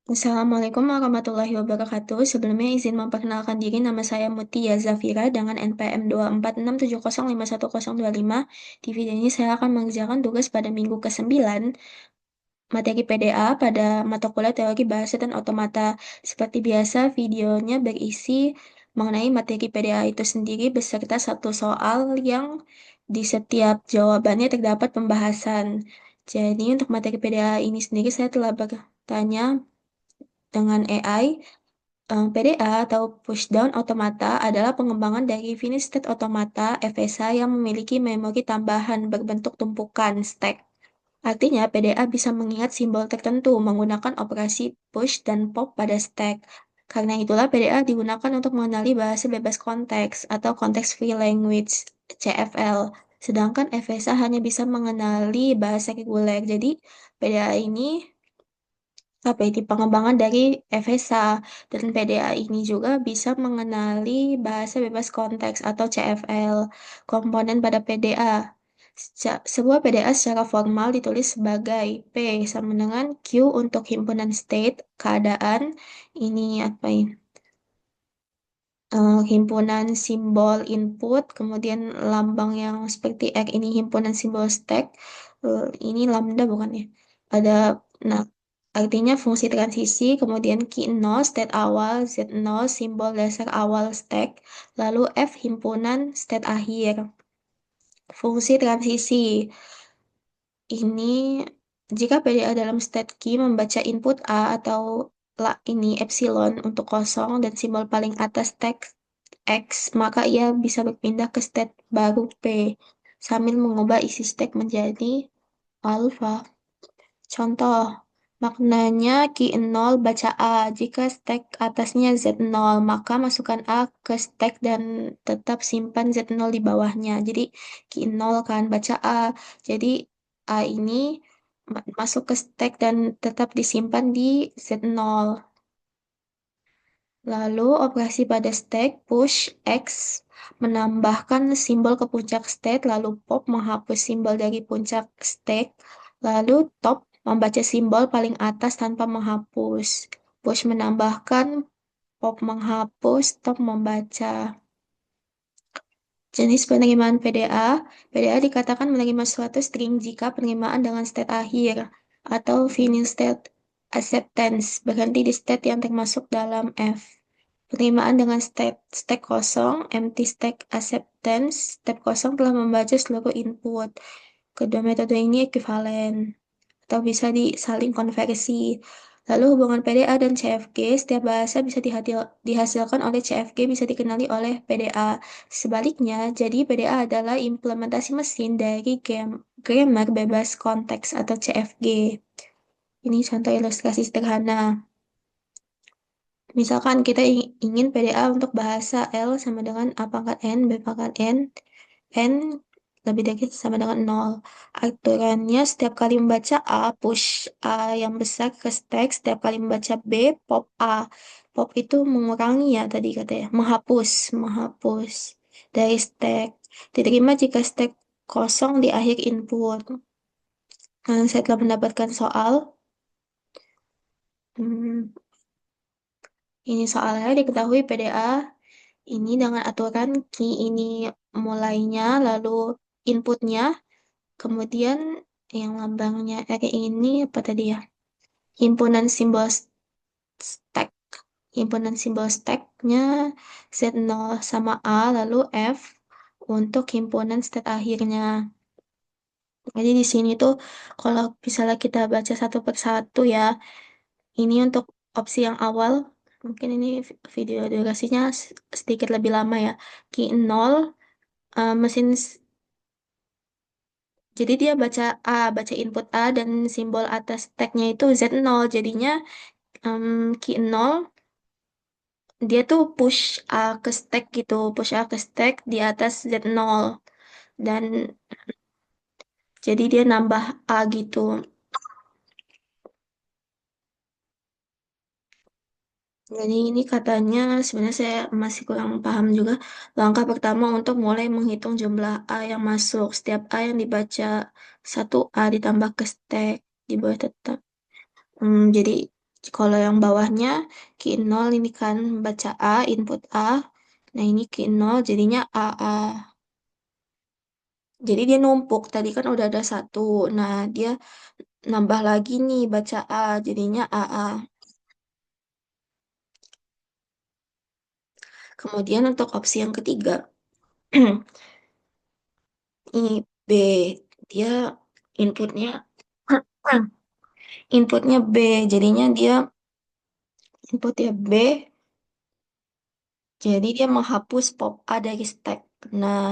Assalamualaikum warahmatullahi wabarakatuh. Sebelumnya izin memperkenalkan diri, nama saya Mutia Zafira dengan NPM 246705125. Di video ini saya akan mengerjakan tugas pada minggu ke-9, materi PDA pada mata kuliah Teori Bahasa dan Otomata. Seperti biasa, videonya berisi mengenai materi PDA itu sendiri beserta satu soal yang di setiap jawabannya terdapat pembahasan. Jadi untuk materi PDA ini sendiri saya telah bertanya dengan AI. PDA atau Pushdown Automata adalah pengembangan dari Finished State Automata FSA yang memiliki memori tambahan berbentuk tumpukan stack. Artinya, PDA bisa mengingat simbol tertentu menggunakan operasi push dan pop pada stack. Karena itulah PDA digunakan untuk mengenali bahasa bebas konteks atau Context Free Language CFL. Sedangkan FSA hanya bisa mengenali bahasa reguler. Jadi, PDA ini KPI pengembangan dari FSA dan PDA ini juga bisa mengenali bahasa bebas konteks atau CFL. Komponen pada PDA. Sebuah PDA secara formal ditulis sebagai P sama dengan Q untuk himpunan state, keadaan, ini apa ini? Himpunan simbol input, kemudian lambang yang seperti X ini himpunan simbol stack, ini lambda bukan ya? Ada, nah, artinya fungsi transisi, kemudian key 0, state awal, Z 0, simbol dasar awal stack, lalu F himpunan state akhir. Fungsi transisi, ini jika PDA dalam state key membaca input A atau ini epsilon untuk kosong dan simbol paling atas teks X, maka ia bisa berpindah ke state baru P sambil mengubah isi stack menjadi alpha. Contoh, maknanya key 0 baca A. Jika stack atasnya Z0, maka masukkan A ke stack dan tetap simpan Z0 di bawahnya. Jadi key 0 kan baca A. Jadi A ini masuk ke stack dan tetap disimpan di Z0. Lalu operasi pada stack push X menambahkan simbol ke puncak stack, lalu pop menghapus simbol dari puncak stack, lalu top membaca simbol paling atas tanpa menghapus. Push menambahkan, pop menghapus, top membaca. Jenis penerimaan PDA. PDA dikatakan menerima suatu string jika penerimaan dengan state akhir atau final state acceptance berhenti di state yang termasuk dalam F. Penerimaan dengan stack kosong, empty stack acceptance, step kosong telah membaca seluruh input. Kedua metode ini ekuivalen atau bisa disaling konversi. Lalu hubungan PDA dan CFG, setiap bahasa bisa dihasilkan oleh CFG bisa dikenali oleh PDA. Sebaliknya, jadi PDA adalah implementasi mesin dari grammar bebas konteks atau CFG. Ini contoh ilustrasi sederhana. Misalkan kita ingin PDA untuk bahasa L sama dengan A pangkat N, B pangkat N lebih dari sama dengan 0. Aturannya setiap kali membaca A, push A yang besar ke stack, setiap kali membaca B, pop A. Pop itu mengurangi ya tadi katanya, menghapus dari stack. Diterima jika stack kosong di akhir input. Saya telah mendapatkan soal. Hmm, ini soalnya diketahui PDA ini dengan aturan key ini mulainya, lalu inputnya, kemudian yang lambangnya R ini apa tadi ya? Himpunan simbol stack. Himpunan simbol stacknya Z0 sama A, lalu F untuk himpunan state akhirnya. Jadi di sini tuh kalau misalnya kita baca satu persatu ya, ini untuk opsi yang awal, mungkin ini video durasinya sedikit lebih lama ya. Key 0, mesin, jadi dia baca input A dan simbol atas tagnya itu Z0. Jadinya key 0, dia tuh push A ke stack gitu, push A ke stack di atas Z0. Dan jadi dia nambah A gitu. Jadi ini katanya sebenarnya saya masih kurang paham juga. Langkah pertama untuk mulai menghitung jumlah A yang masuk. Setiap A yang dibaca satu A ditambah ke stack di bawah tetap. Jadi Kalau yang bawahnya Q nol ini kan baca A, input A. Nah ini Q nol jadinya AA. Jadi dia numpuk, tadi kan udah ada satu. Nah dia nambah lagi nih baca A, jadinya AA. Kemudian untuk opsi yang ketiga, ini B. Dia inputnya inputnya B, jadinya dia inputnya B, jadi dia menghapus pop A dari stack. Nah,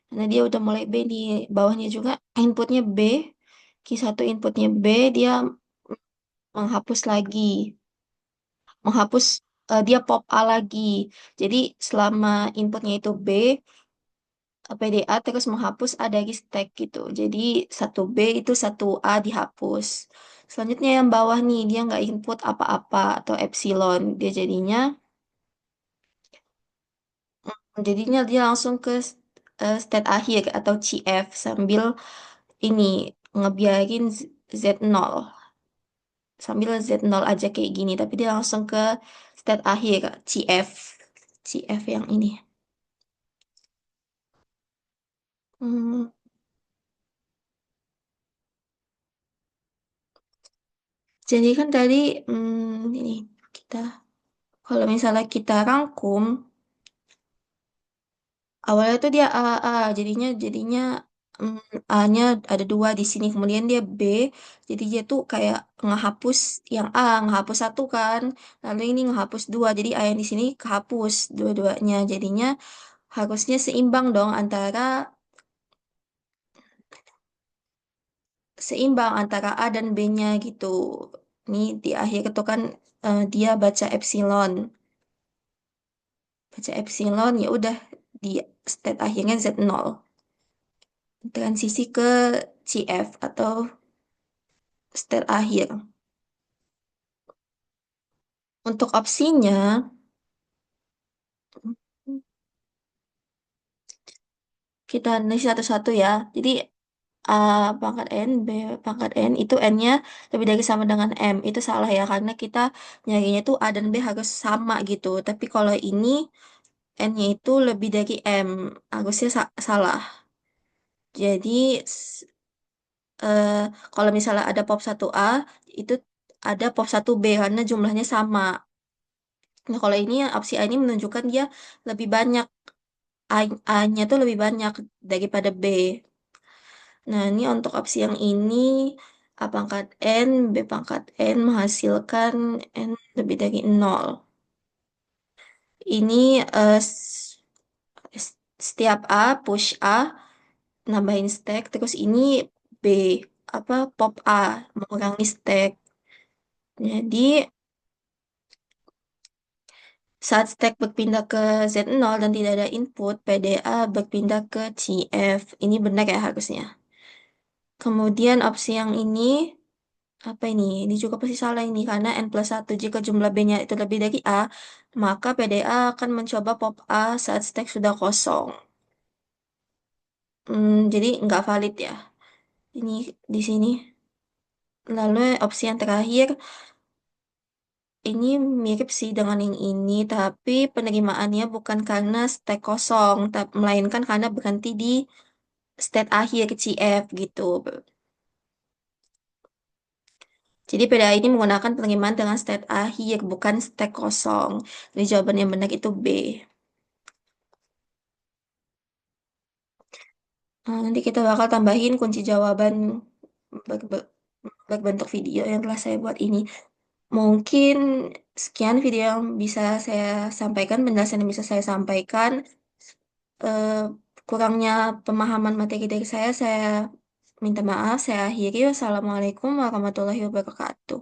karena dia udah mulai B di bawahnya juga, inputnya B, Q1 inputnya B, dia menghapus lagi, menghapus dia pop A lagi. Jadi selama inputnya itu B, PDA terus menghapus A dari stack gitu. Jadi satu B itu satu A dihapus. Selanjutnya yang bawah nih, dia nggak input apa-apa atau epsilon. Dia jadinya dia langsung ke state akhir atau CF sambil ini ngebiarin Z0. Sambil Z0 aja kayak gini, tapi dia langsung ke state akhir CF. CF yang ini. Hmm, jadi kan tadi ini kita kalau misalnya kita rangkum awalnya tuh dia A, jadinya mm, A-nya ada dua di sini, kemudian dia B, jadi dia tuh kayak ngehapus yang A, ngehapus satu kan, lalu ini ngehapus dua, jadi A yang di sini kehapus dua-duanya, jadinya harusnya seimbang dong seimbang antara A dan B-nya gitu. Ini di akhir itu kan dia baca epsilon ya udah di state akhirnya Z0. Transisi ke CF atau step akhir. Untuk opsinya, kita analisis satu-satu ya. Jadi, A pangkat N, B pangkat N, itu N-nya lebih dari sama dengan M. Itu salah ya, karena kita nyarinya itu A dan B harus sama gitu. Tapi kalau ini, N-nya itu lebih dari M. Harusnya salah. Jadi, eh, kalau misalnya ada pop satu a itu ada pop satu b karena jumlahnya sama. Nah, kalau ini opsi A ini menunjukkan dia lebih banyak A-nya tuh lebih banyak daripada B. Nah, ini untuk opsi yang ini A pangkat N, B pangkat N menghasilkan N lebih dari nol. Ini setiap A push A nambahin stack terus ini B apa pop A mengurangi stack. Jadi saat stack berpindah ke Z0 dan tidak ada input, PDA berpindah ke CF. Ini benar ya harusnya. Kemudian opsi yang ini, apa ini? Ini juga pasti salah ini, karena N+1 jika jumlah B-nya itu lebih dari A, maka PDA akan mencoba pop A saat stack sudah kosong. Jadi nggak valid ya. Ini di sini. Lalu opsi yang terakhir, ini mirip sih dengan yang ini, tapi penerimaannya bukan karena stack kosong, melainkan karena berhenti di state akhir CF gitu. Jadi PDA ini menggunakan penerimaan dengan state akhir, bukan state kosong. Jadi jawaban yang benar itu B. Nah, nanti kita bakal tambahin kunci jawaban ber- ber- berbentuk video yang telah saya buat ini. Mungkin sekian video yang bisa saya sampaikan, penjelasan yang bisa saya sampaikan. Eh, kurangnya pemahaman materi dari saya minta maaf. Saya akhiri. Wassalamualaikum warahmatullahi wabarakatuh.